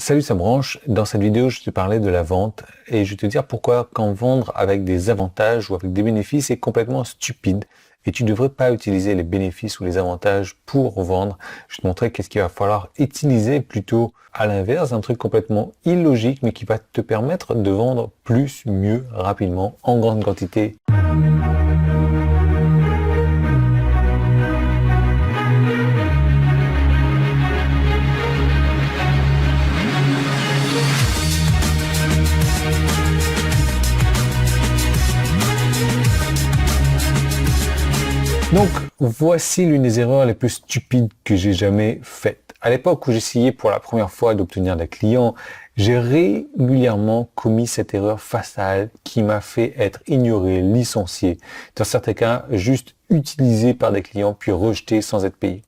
Salut, ça branche. Dans cette vidéo, je te parlais de la vente et je vais te dire pourquoi quand vendre avec des avantages ou avec des bénéfices est complètement stupide et tu ne devrais pas utiliser les bénéfices ou les avantages pour vendre. Je vais te montrer qu'est-ce qu'il va falloir utiliser plutôt à l'inverse, un truc complètement illogique mais qui va te permettre de vendre plus, mieux, rapidement, en grande quantité. Donc, voici l'une des erreurs les plus stupides que j'ai jamais faites. À l'époque où j'essayais pour la première fois d'obtenir des clients, j'ai régulièrement commis cette erreur fatale qui m'a fait être ignoré, licencié, dans certains cas juste utilisé par des clients puis rejeté sans être payé.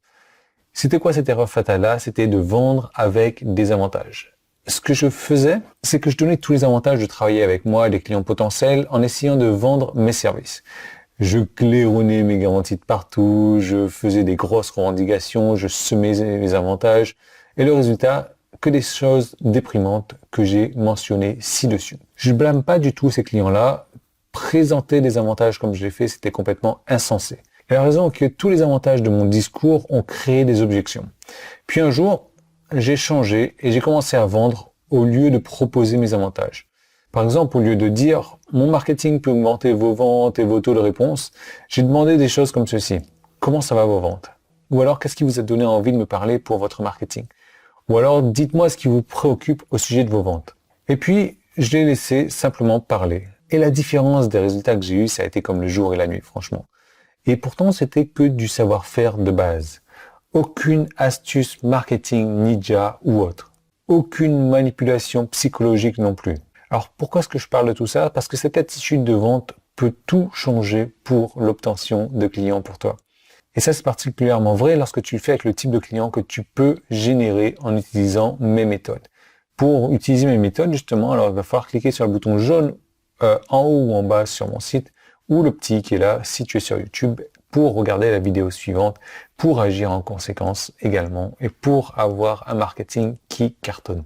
C'était quoi cette erreur fatale-là? C'était de vendre avec des avantages. Ce que je faisais, c'est que je donnais tous les avantages de travailler avec moi, des clients potentiels, en essayant de vendre mes services. Je claironnais mes garanties de partout, je faisais des grosses revendications, je semais mes avantages. Et le résultat, que des choses déprimantes que j'ai mentionnées ci-dessus. Je ne blâme pas du tout ces clients-là. Présenter des avantages comme je l'ai fait, c'était complètement insensé. Et la raison est que tous les avantages de mon discours ont créé des objections. Puis un jour, j'ai changé et j'ai commencé à vendre au lieu de proposer mes avantages. Par exemple, au lieu de dire « mon marketing peut augmenter vos ventes et vos taux de réponse », j'ai demandé des choses comme ceci. Comment ça va vos ventes? Ou alors, qu'est-ce qui vous a donné envie de me parler pour votre marketing? Ou alors, dites-moi ce qui vous préoccupe au sujet de vos ventes. Et puis, je l'ai laissé simplement parler. Et la différence des résultats que j'ai eus, ça a été comme le jour et la nuit, franchement. Et pourtant, c'était que du savoir-faire de base. Aucune astuce marketing ninja ou autre. Aucune manipulation psychologique non plus. Alors pourquoi est-ce que je parle de tout ça? Parce que cette attitude de vente peut tout changer pour l'obtention de clients pour toi. Et ça, c'est particulièrement vrai lorsque tu le fais avec le type de client que tu peux générer en utilisant mes méthodes. Pour utiliser mes méthodes, justement, alors il va falloir cliquer sur le bouton jaune en haut ou en bas sur mon site ou le petit qui est là si tu es sur YouTube pour regarder la vidéo suivante, pour agir en conséquence également et pour avoir un marketing qui cartonne.